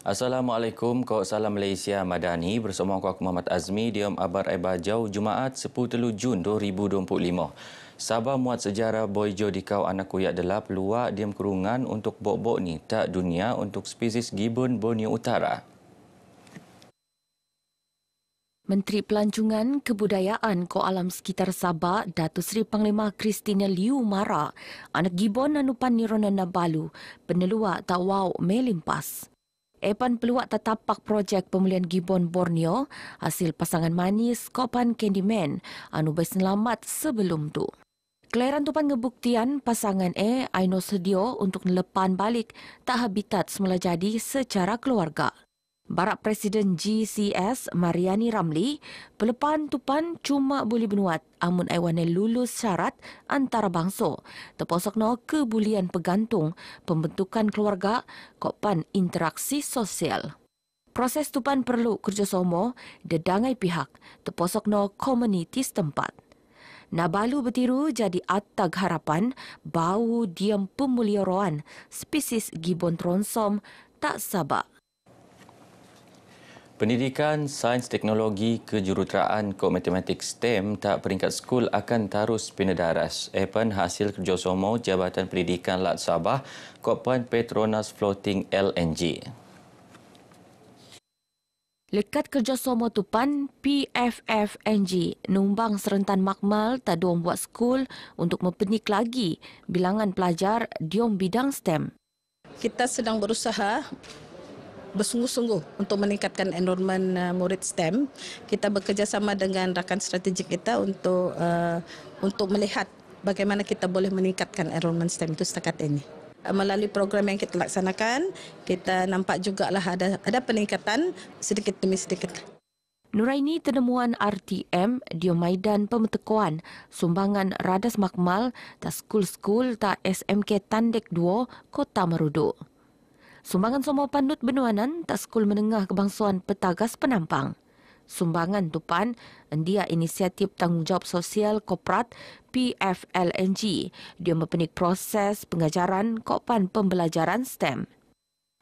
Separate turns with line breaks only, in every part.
Assalamualaikum, kau salam Malaysia Madani bersama aku Muhammad Azmi diam abar Bajau Jumaat 10 Jun 2025. Sabah muat sejarah Boyjo di kau anak kuyak delap luar diam kurungan untuk bok-bok ni tak dunia untuk spesies gibbon Borneo Utara.
Menteri Pelancongan Kebudayaan Ko Alam Sekitar Sabah, Datuk Seri Panglima Christina Liu Mara, anak gibbon anupan Nirona Nabalu, peneluak tak wow melimpas. Epan peluak tatapak projek pemulihan gibbon Borneo hasil pasangan manis Kopan Candyman anu berselamat sebelum tu. Kelahiran tupan ngebuktian pasangan aino sedio untuk lepan balik tak habitat semula jadi secara keluarga. Barak Presiden GCS Mariani Ramli, pelepan tupan cuma boleh benuat amun aiwannya lulus syarat antarabangsa. Terposokno kebulian pegantung, pembentukan keluarga, kopan interaksi sosial. Proses tupan perlu kerjasama dedangai pihak, terposokno komuniti setempat. Nabalu bertiru jadi atag harapan bau diam pemuliharaan spesies gibbon tronsom tak sabak.
Pendidikan Sains Teknologi Kejuruteraan Kod Matematik STEM tak peringkat skul akan terus penedaras. Epan hasil kerjasama Jabatan Pendidikan Lat Sabah Kopan Petronas Floating LNG.
Lekat kerjasama tupan PFFNG numbang serentan makmal tak diom buat skul untuk mempenik lagi bilangan pelajar diom bidang STEM.
Kita sedang berusaha bersungguh-sungguh untuk meningkatkan enrolment murid STEM. Kita bekerjasama dengan rakan strategik kita untuk melihat bagaimana kita boleh meningkatkan enrolment STEM itu setakat ini. Melalui program yang kita laksanakan, kita nampak jugalah ada peningkatan sedikit demi sedikit.
Nuraini Tenemuan RTM di Maidan Pemetakuan sumbangan Radas Makmal tak skul-skul tak SMK Tandek 2 Kota Marudu. Sumbangan semua pandut benuanan tak skul menengah kebangsaan Petagas Penampang. Sumbangan tupan dia inisiatif tanggungjawab sosial korporat PFLNG. Dia mempenik proses pengajaran kopan pembelajaran STEM.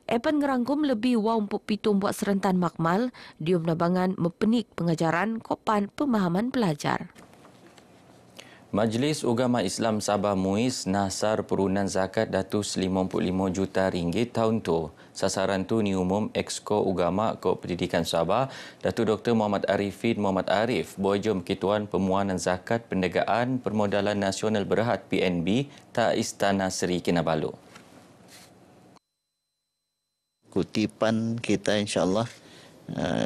Epan ngerangkum lebih 27 buat serentan makmal. Dia menabangan mempenik pengajaran kopan pemahaman pelajar.
Majlis Ugama Islam Sabah MUIS nasar perunan zakat RM155 juta tahun tu. Sasaran tu ni umum Exco Ugama Kod Pendidikan Sabah, Datuk Dr. Muhammad Arifin Muhammad Arif, Boyjo Ketuan Pemuanan Zakat Pendegaan Permodalan Nasional Berhad PNB, Tak Istana Seri Kinabalu.
Kutipan kita insyaAllah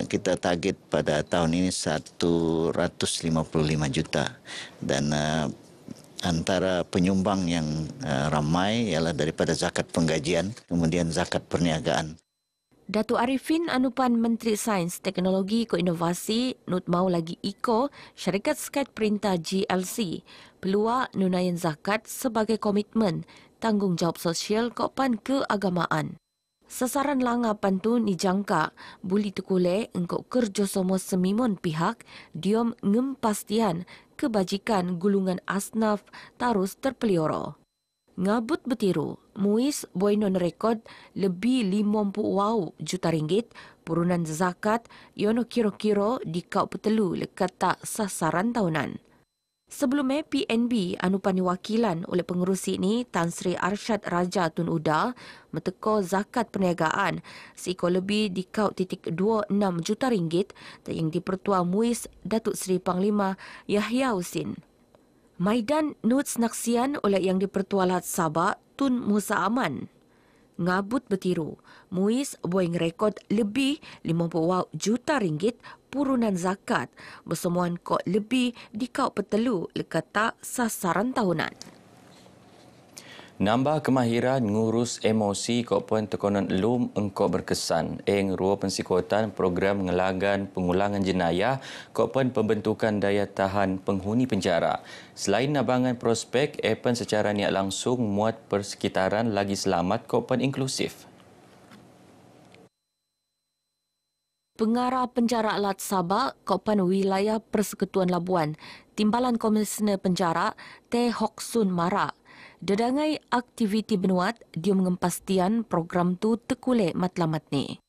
kita target pada tahun ini 155 juta dan antara penyumbang yang ramai ialah daripada zakat penggajian kemudian zakat perniagaan.
Datuk Arifin Anupan Menteri Sains, Teknologi, Koinovasi, Nut Mau Lagi Iko, Syarikat Skat Perintah GLC, peluang nunayan zakat sebagai komitmen tanggungjawab sosial kopan keagamaan. Sasaran langapan tu dijangka boleh terkulai engkau kerjasama semimun pihak diom ngempastian kebajikan gulungan asnaf terus terpelihara. Ngabut bertiru, MUIS boinon rekod lebih 50 juta ringgit purunan zakat yono kira-kira di kau petelu lekat tak sasaran tahunan. Sebelumnya, PNB anupan wakilan oleh pengerusi ini Tan Sri Arsyad Raja Tun Uda meteko zakat perniagaan seekor lebih di kau 26 juta ringgit yang dipertua MUIS Datuk Seri Panglima Yahya Husin. Maidan Nuts Naksian oleh yang dipertua Lat Sabah Tun Musa Aman. Ngabut bertiru, MUIS boing rekod lebih 50 juta ringgit purunan zakat bersemuan kod lebih di kau petelu lekat tak sasaran tahunan.
Nambah kemahiran ngurus emosi kopan tekonan lum engkau berkesan. Rua pensikotan program ngelagan pengulangan jenayah kopan pembentukan daya tahan penghuni penjara. Selain nabangan prospek, epan secara niat langsung muat persekitaran lagi selamat kopan inklusif.
Pengarah Penjara Lat Sabah, Kopan Wilayah Persekutuan Labuan, Timbalan Komisioner Penjara, Teh Hok Sun Mara, dedangai aktiviti benuat dia mengempastian program tu terkulek matlamat ni.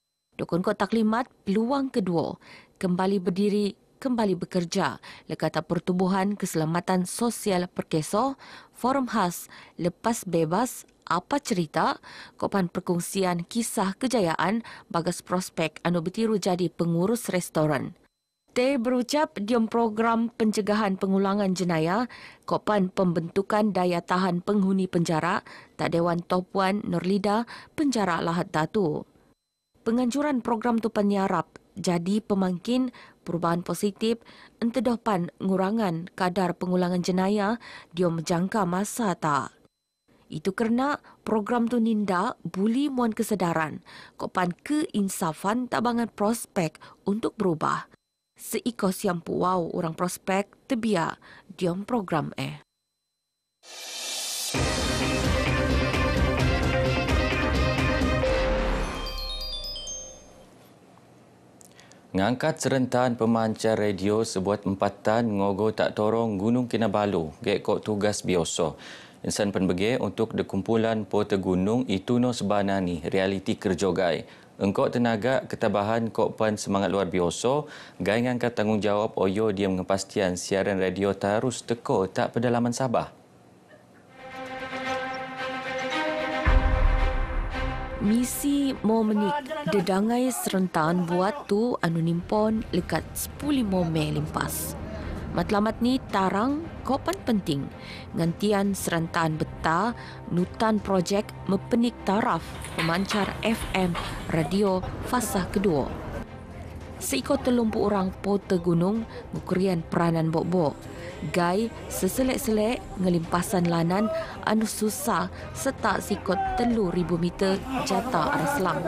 Dukun Kod Taklimat peluang kedua kembali berdiri, kembali bekerja Lekata Pertubuhan Keselamatan Sosial Perkeso, Forum Khas Lepas Bebas Apa Cerita, Kopan Perkongsian Kisah Kejayaan bagas prospek anu bertiru jadi pengurus restoran. Teh berucap diam program pencegahan pengulangan jenayah, Kopan Pembentukan Daya Tahan Penghuni Penjara, Tak Dewan Topuan Nurlida, Penjara Lahad Datu. Penganjuran program tu penyarap jadi pemangkin perubahan positif entedopan ngurangan kadar pengulangan jenayah dia menjangka masa tak. Itu kerana program tu ninda buli muan kesedaran, Kopan keinsafan tak bangan prospek untuk berubah. Seiko siampu wow orang prospek tebia diam program
Ngangkat serentan pemancar radio sebuat empatan ngogo tak torong Gunung Kinabalu, gekok tugas biasa. Insan penbege untuk dekumpulan pota gunung itu no sebanani realiti kerja gai. Engkau tenaga ketabahan Kopan semangat luar biasa, gai ngangkat tanggungjawab oyo dia mengepastian siaran radio terus teko tak pedalaman Sabah.
Misi mau menik dedangai serentan buat tu anu nimpon lekat 10 Mei limpas. Matlamat ni tarang Kopan penting. Ngantian serentan beta nutan projek mepenik taraf pemancar FM radio fasa kedua. Seiko 30 orang pota gunung ngukurian peranan bok-bok. Gai seselek-selek ngelimpasan lanan anu susah serta sikot 3,000 meter jata arah selang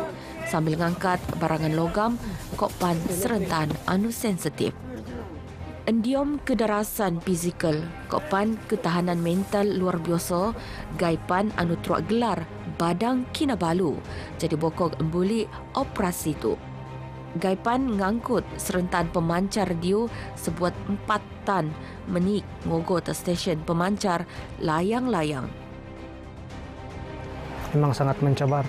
sambil ngangkat barangan logam Kopan serentan anu sensitif. Endiom kedarasan fizikal, Kopan ketahanan mental luar biasa, Gaipan anu truak gelar Badang Kinabalu jadi bokok embuli operasi tu. Gaipan ngangkut serentan pemancar radio sebuat 4 tan menik ngogo ke stesen pemancar layang-layang.
Memang sangat mencabar,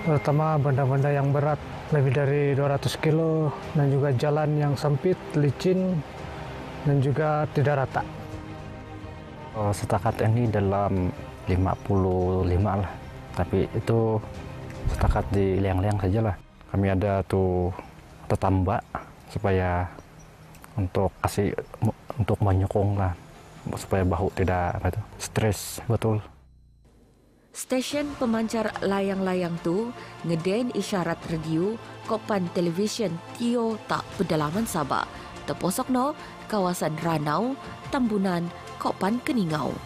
terutama benda-benda yang berat, lebih dari 200 kilo dan juga jalan yang sempit, licin dan juga tidak rata.
Setakat ini dalam 55 lah, tapi itu setakat di liang-liang sajalah. Kami ada tuh tetambak supaya untuk kasih untuk menyokong lah supaya bahu tidak stres betul.
Stesen pemancar layang-layang tu ngeden isyarat radio Kopan televisyen Tio tak pedalaman Sabah. Teposok no kawasan Ranau, Tambunan, Kopan Keningau.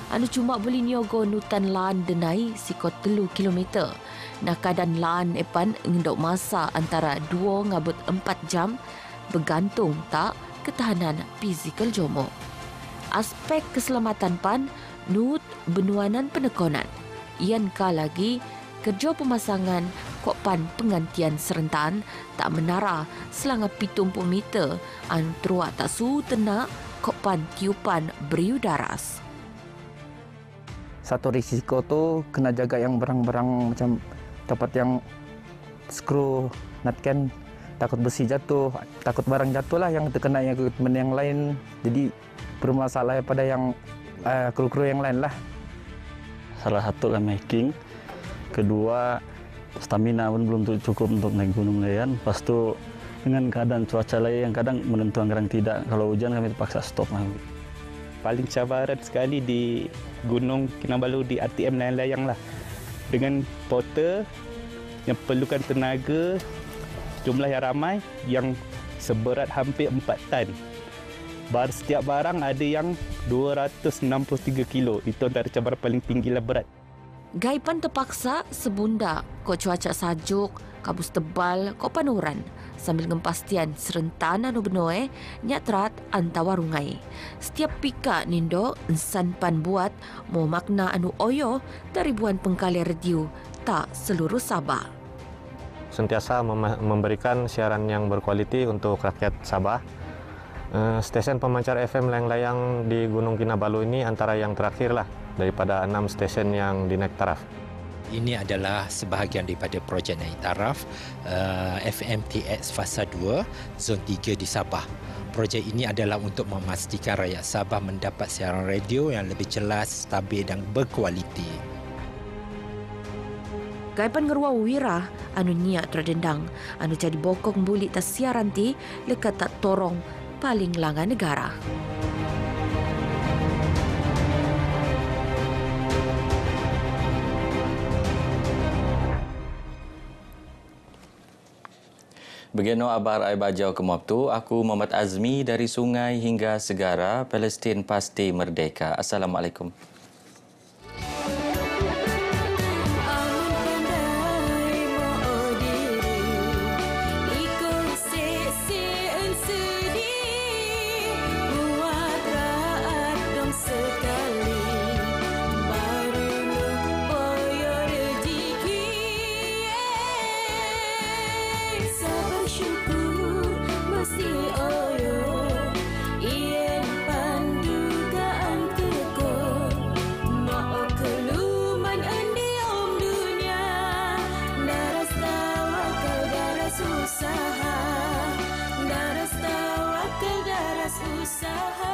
Anu cuma boleh nyogo nutan laan denai sikot 3 kilometer. Nakadan laan epan ngendok masa antara 2 ngabut 4 jam bergantung tak ketahanan fizikal jomo. Aspek keselamatan pan nut benuanan penekonan. Ian ka lagi kerja pemasangan Kopan pengantian serentan tak menara selanga 70 meter antara tak su tenak Kopan tiupan beriudaras.
Satu risiko tu kena jaga yang berang-berang macam tempat yang skru natkan, takut besi jatuh, takut barang jatuh lah yang terkena yang lain. Jadi bermasalah pada yang kru-kru yang lain lah.
Salah satu kan hiking, kedua stamina pun belum cukup untuk naik gunung layan. Lepas tu dengan keadaan cuaca lain yang kadang menentukan kadang tidak. Kalau hujan kami terpaksa stop.
Paling cabaran sekali di Gunung Kinabalu di ATM layang-layang lah. Dengan porter yang perlukan tenaga jumlah yang ramai yang seberat hampir 4 tan. Setiap barang ada yang 263 kilo. Itu antara cabaran paling tinggi lah berat.
Gaipan terpaksa sebunda kok cuaca sajuk, kabus tebal, kok panuran. Sambil ngempastian serentan anu benoe, nyatrat antawarungai. Setiap pika nindo, ensan pan buat, mau makna anu oyo dari ribuan pengkali radio, tak seluruh Sabah.
Sentiasa memberikan siaran yang berkualiti untuk rakyat Sabah. Stesen pemancar FM layang-layang di Gunung Kinabalu ini antara yang terakhir lah daripada 6 stesen yang dinaik taraf.
Ini adalah sebahagian daripada projek naik taraf FMTX Fasa 2 Zon 3 di Sabah. Projek ini adalah untuk memastikan rakyat Sabah mendapat siaran radio yang lebih jelas, stabil dan berkualiti.
Gaipan ngeruau wira anu niat terdendang, anu jadi bokong bulik tas siaran ti lekat tak torong paling langa negara.
Begino abar ai bajau ke waktu, aku Muhammad Azmi dari sungai hingga segara, Palestin pasti merdeka. Assalamualaikum.
Usaha